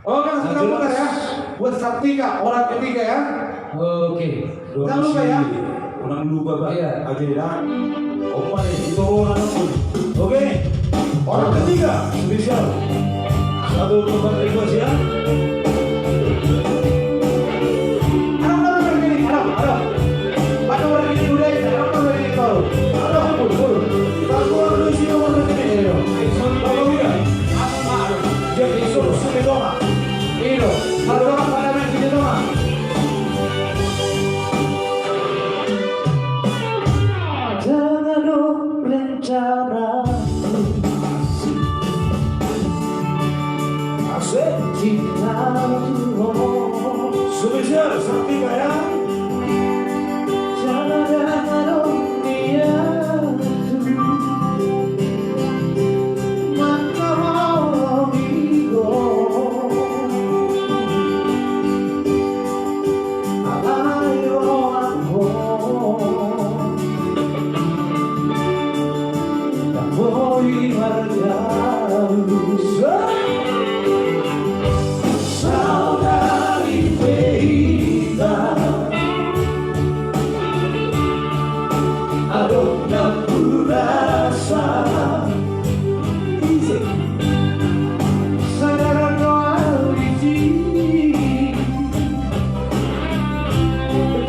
Oh, kan sudah putar ya. Buat Sabtika, orang ketiga ya. Oke. Jangan lupa ya. Orang lupa Pak. Iya. Oke dah. Opa nih, itu orang pun. Oke. Orang ketiga, spesial. Satu tempat request ya. Pada orang ini udah, orang ini tahu. Pur. Kalau orang di sini orang ini ya. Kalau dia, jadi sulit doang. Ini, kalau orang pada main gini doang. Jangan rencana Asik. cinta Spesial, Sabtika ya. jangan dia maka amigo alayo ako ako'y margarus saudari Feita aduh nafsu rasa sadar kau di sini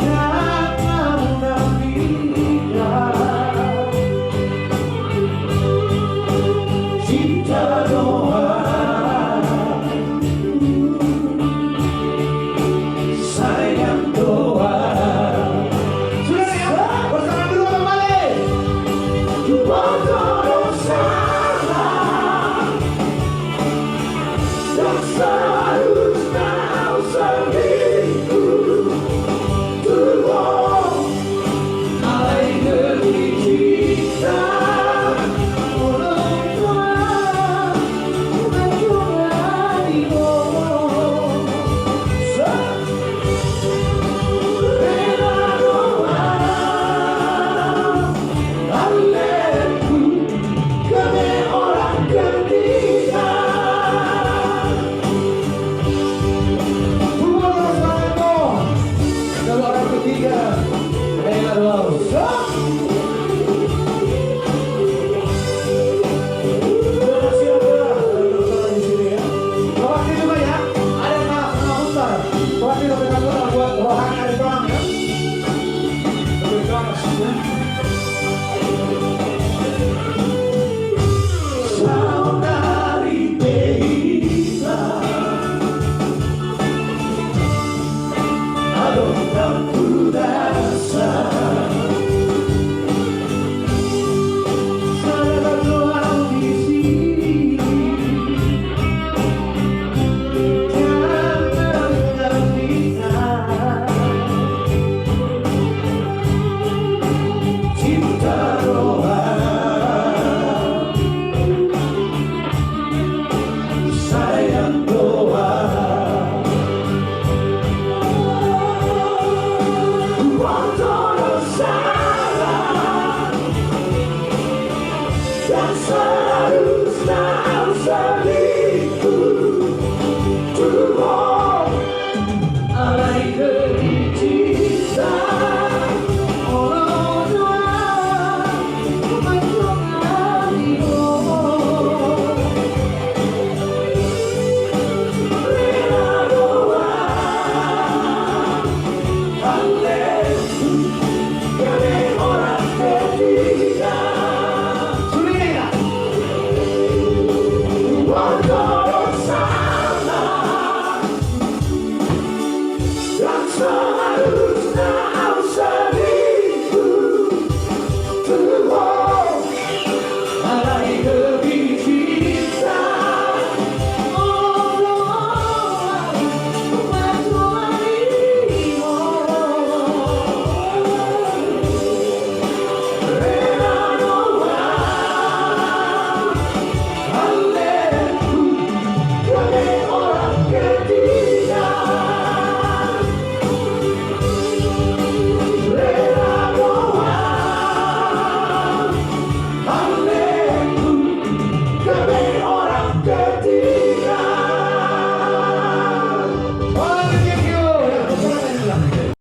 jangan nafikan cinta doa sayang doa Sudah ya. Bersama dulu kembali. Kalau orang ketiga, Leila Doang. Waktu juga ya, ada tengah putar. Waktu itu tengah putar buat rohani ada doang ya. saudari Feita aduh nafsu rasa sadar kau di sini jangan nafikan cinta doa sayang doa